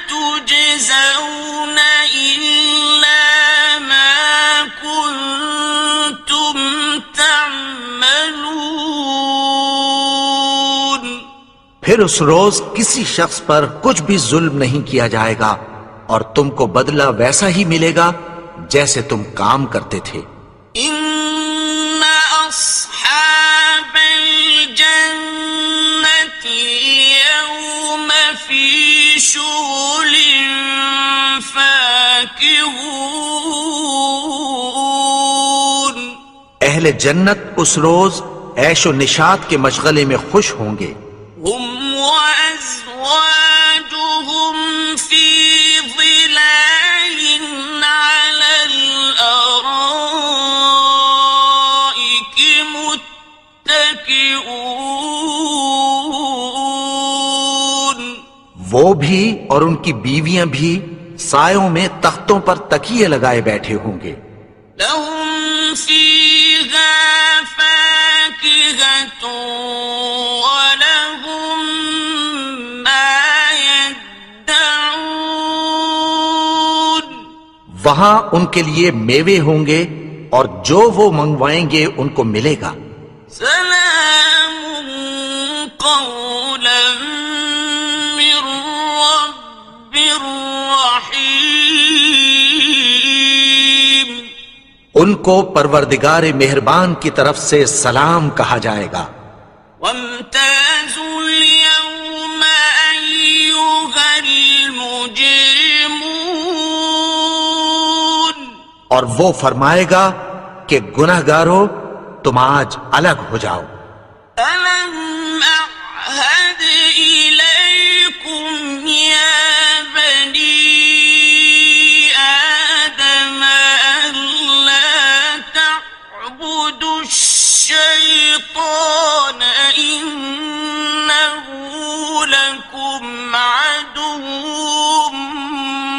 تُجْزَوْنَ إِلَّا مَا كُنتُمْ تَعْمَلُونَ، پھر اس روز کسی شخص پر کچھ بھی ظلم نہیں کیا جائے گا اور تم کو بدلہ ویسا ہی ملے گا جیسے تم کام کرتے تھے۔ إِنَّ أَصْحَابَ الْجَنَّةِ الْيَوْمَ فِي شُغُلٍ فَاكِهُونَ، اہل جنت اس روز عیش و نشاط کے مشغلے میں خوش ہوں گے۔ هُمْ وَأَزْوَاجُهُمْ فِي ظِلَالٍ عَلَى الْأَرَائِكِ مُتَّكِئُونَ، وہ بھی اور ان کی بیویاں بھی سایوں میں تختوں پر تکیے لگائے بیٹھے ہوں گے۔ لَهُمْ فِيهَا فَاكِهَةٌ وَلَهُمْ مَا يَدَّعُونَ، وہاں ان کے لیے میوے ہوں گے اور جو وہ منگوائیں گے ان کو ملے گا۔ سلام قولا من رب رحیم، ان کو پروردگار مہربان کی طرف سے سلام کہا جائے گا۔ وامتازوا اليوم مجرمون اور وہ فرمائے گا کہ گنہگارو تم آج الگ ہو جاؤ. ألم أعهد إليكم يا بني آدم ألا تعبدوا الشيطان إنه لكم عدو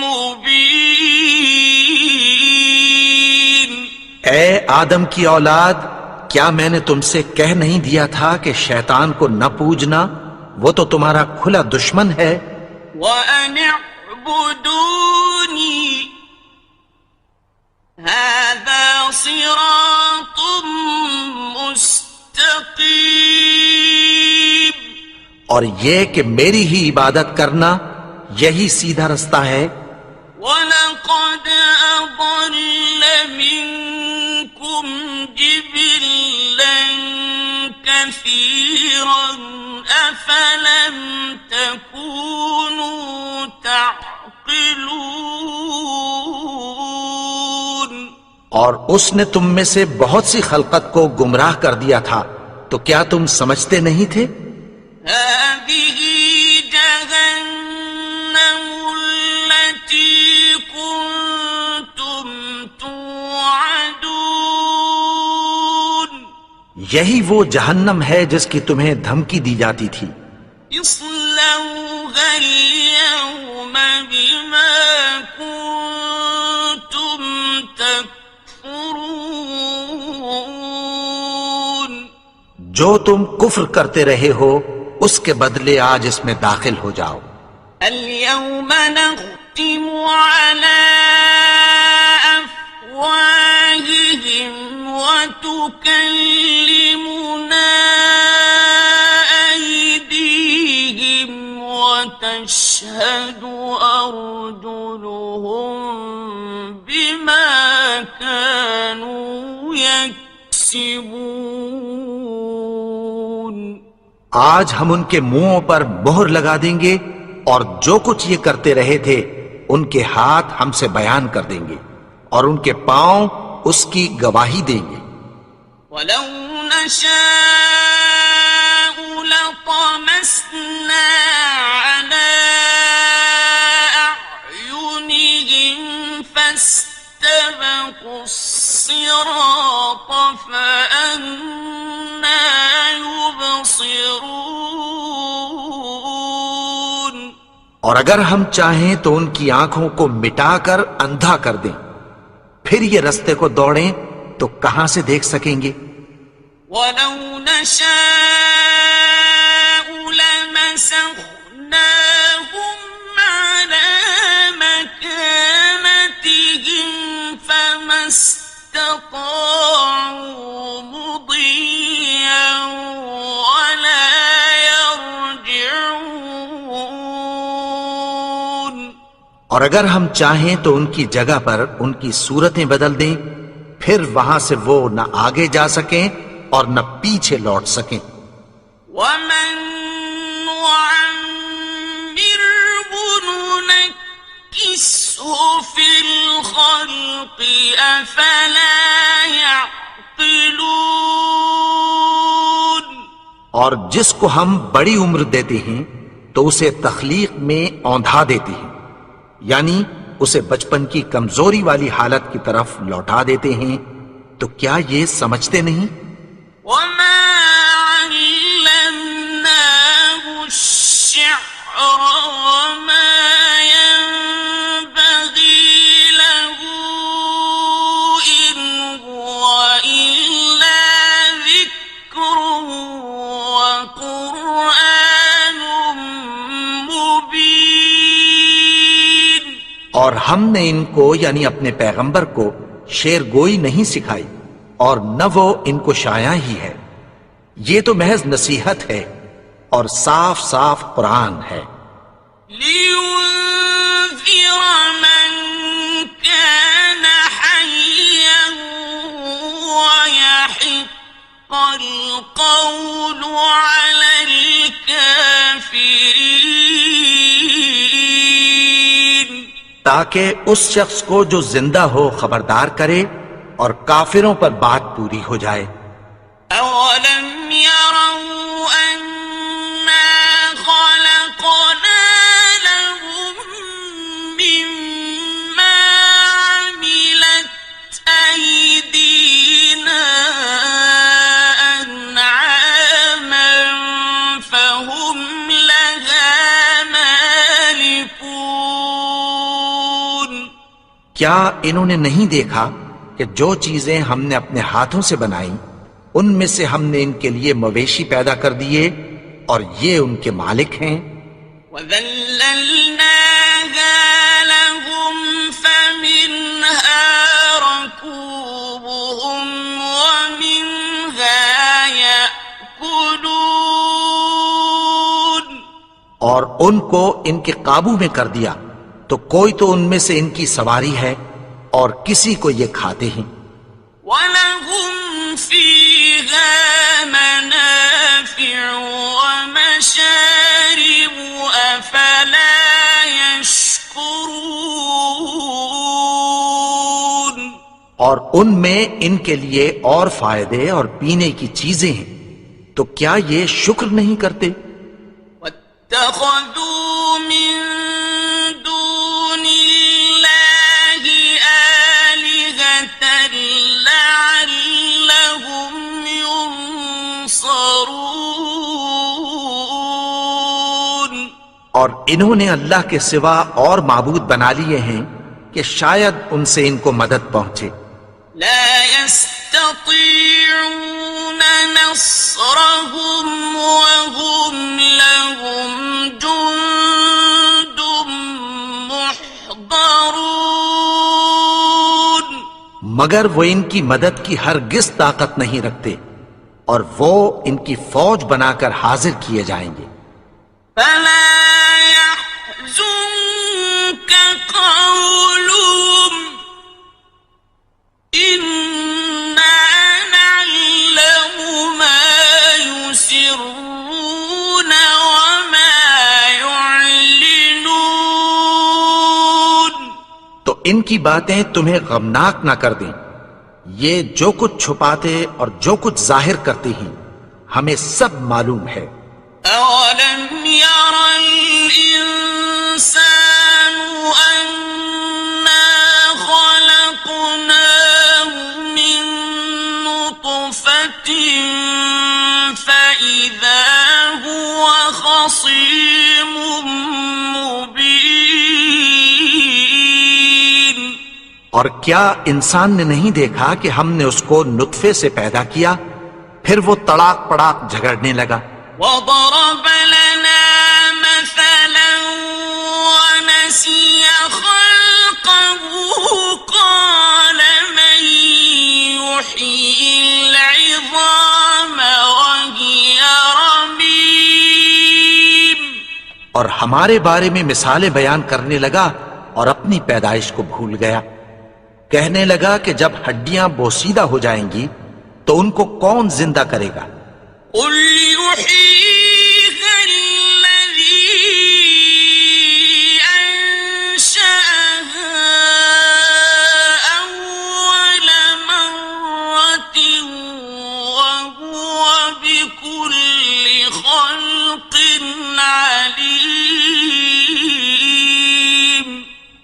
مبين. اے آدم کی اولاد، کیا میں نے تم سے کہہ نہیں دیا تھا کہ شیطان کو نہ پوجنا، وہ تو تمہارا کھلا دشمن ہے. وَأَنِ اعْبُدُونِي هَذَا صِرَاطٌ مُسْتَقِيمٌ. اور یہ کہ میری ہی عبادت کرنا یہی سیدھا رستہ ہے. وَلَقَدْ أَضَلَّ مِنكُمْ جِبِلًّا كَثِيرًا أَفَلَمْ تَكُونُوا تَعْقِلُونَ. اور اس نے تم میں سے بہت سی خلقت کو گمراہ کر دیا تھا، تو کیا تم سمجھتے نہیں تھے؟ هذه جهنم التي كنتم توعدون. یہی وہ جہنم ہے جس کی تمہیں دھمکی دی جاتی تھی. اصلوها اليوم بما كنتم تكفرون. جو تم کفر کرتے رہے ہو اس کے بدلے آج اس میں داخل ہو جاؤ. اليوم نختم على أفواههم وتكلمنا أيديهم وتشهد أرجلهم بما كانوا يكسبون. آج ہم ان کے منہوں پر مہر لگا دیں گے اور جو کچھ یہ کرتے رہے تھے ان کے ہاتھ ہم سے بیان کر دیں گے اور ان کے پاؤں اس کی گواہی دیں گے. ولو نشاء لطمسنا على أعينهم فاستبقوا الصراط فأنى يبصرون. اور اگر ہم چاہیں تو ان کی آنکھوں کو مٹا کر اندھا کر دیں، پھر یہ رستے کو دوڑیں تو کہاں سے دیکھ سکیں گے؟ ولو نشاء لمسخناهم على مكانتهم فما استطاعوا مضيا ولا يرجعون. اور اگر ہم چاہیں تو ان کی جگہ پر ان کی صورتیں بدل دیں، پھر وہاں سے وہ نہ آگے جا سکیں اور نہ پیچھے لوٹ سکیں. ومن نعمره ننكسه في الخلق أفلا يعقلون. اور جس کو ہم بڑی عمر دیتے ہیں تو اسے تخلیق میں اوندھا دیتے ہیں، یعنی اسے بچپن کی کمزوری والی حالت کی طرف لوٹا دیتے ہیں. تو کیا یہ سمجھتے نہیں؟ وما علمناه الشعر وما ينبغي له إن هو إلا ذكر وقرآن مبين. اور ہم نے ان کو یعنی اپنے پیغمبر کو شعر گوئی نہیں سکھائی اور نہ وہ ان کو شایع ہی ہے. یہ تو محض نصیحت ہے اور صاف صاف قرآن ہے. لينذر من كان حيا ويحق القول على الكافرين. تاکہ اس شخص کو جو زندہ ہو خبردار کرے اور کافروں پر بات پوری ہو جائے۔ أولم يروا أنا خلقنا لهم مما عملت أيدينا أنعاما فهم لها مالكون۔ کیا انہوں نے نہیں دیکھا کہ جو چیزیں ہم نے اپنے ہاتھوں سے بنائی ان میں سے ہم نے ان کے لیے مویشی پیدا کر دیے اور یہ ان کے مالک ہیں؟ وَذَلَّلْنَاهَا لَهُمْ فَمِنْهَا رَكُوبُهُمْ وَمِنْهَا يَأْكُلُونَ، اور ان کو ان کے قابو میں کر دیا تو کوئی تو ان میں سے ان کی سواری ہے اور کسی کو یہ کھاتے ہیں۔ وَلَهُمْ فِيهَا مَنَافِعُ وَمَشَارِبُ أَفَلَا يَشْكُرُونَ۔ اور ان میں ان کے لیے اور فائدے اور پینے کی چیزیں ہیں، تو کیا یہ شکر نہیں کرتے؟ وَاتَّخَذُوا مِن دُونِ اللَّهِ آلِهَةً لَعَلَّهُمْ يُنصَرُونَ۔ اور انہوں نے اللہ کے سوا اور معبود بنا لیے ہیں کہ شاید ان سے ان کو مدد پہنچے۔ لا يستطيعون نصرهم وهم لهم جند محضرون۔ مگر وہ ان کی مدد کی ہرگز طاقت نہیں رکھتے اور وہ ان کی فوج بنا کر حاضر کیے جائیں گے۔ فلا يحزنك قولهم إنا نعلم ما يسرون وما يعلنون۔ تو ان کی باتیں تمہیں غمناک نہ کر دیں، یہ جو کچھ چھپاتے اور جو کچھ ظاہر کرتے ہیں ہمیں سب معلوم ہے۔ أولم ير الإنسان أنا خلقناه من نطفة فإذا هو خصيم مبين۔ اور کیا انسان نے نہیں دیکھا کہ ہم نے اس کو نطفے سے پیدا کیا، پھر وہ تڑاک پڑاک جھگڑنے لگا۔ وضرب لنا مثلا ونسي خلقه قال من يحيي العظام وهي رميم۔ اور ہمارے بارے میں مثالیں بیان کرنے لگا اور اپنی پیدائش کو بھول گیا۔ کہنے لگا کہ جب ہڈیاں بوسیدہ ہو جائیں گی تو ان کو کون زندہ کرے گا؟ قل يحييها الذي أنشأها أول مرة وهو بكل خلق عليم۔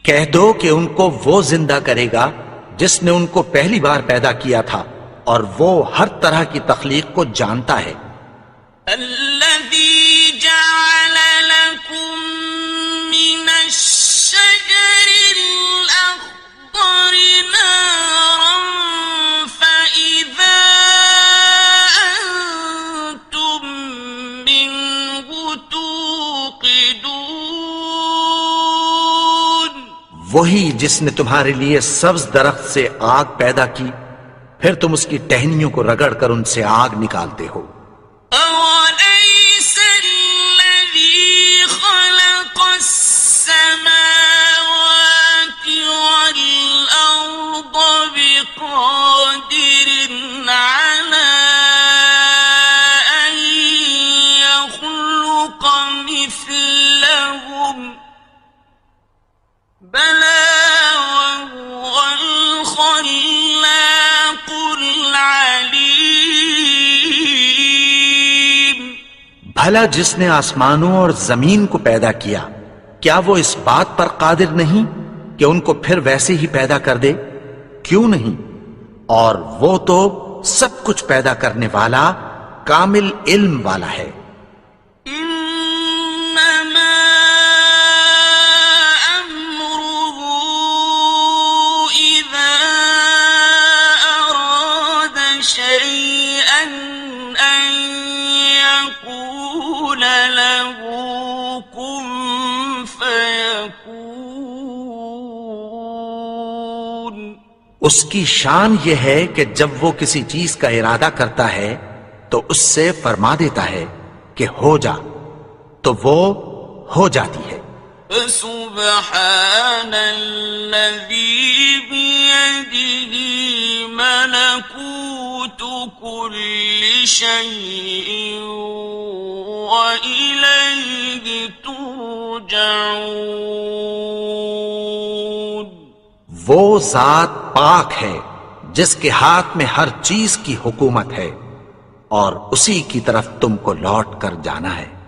کہہ دو کہ ان کو وہ زندہ کرے گا جس نے ان کو پہلی بار پیدا کیا تھا، اور وہ ہر طرح کی تخلیق کو جانتا ہے۔ الذي جعل لكم من الشجر الأخضر نارا فإذا أنتم منه توقدون۔ وہی جس نے تمہارے لیے سبز درخت سے آگ پیدا کی، پھر تم اس کی ٹہنیوں کو رگڑ کر ان سے آگ نکالتے ہو۔ أوليس الذي خلق السماوات والأرض بقادر على أن يخلق مثلهم؟ بلى بھلا جس نے آسمانوں اور زمین کو پیدا کیا کیا وہ اس بات پر قادر نہیں کہ ان کو پھر ویسے ہی پیدا کر دے؟ کیوں نہیں؟ اور وہ تو سب کچھ پیدا کرنے والا کامل علم والا ہے۔ إنما أمره إذا أراد شيئا أن يقول له كن فيكون۔ اس کی شان یہ ہے کہ جب وہ کسی چیز کا ارادہ کرتا ہے تو اس سے فرما دیتا ہے کہ ہو جا، تو وہ ہو جاتی ہے۔ فسبحان الذي بيده ملكوت كل شيء وإليه ترجعون۔ وہ ذات پاک ہے جس کے ہاتھ میں ہر چیز کی حکومت ہے اور اسی کی طرف تم کو لوٹ کر جانا ہے۔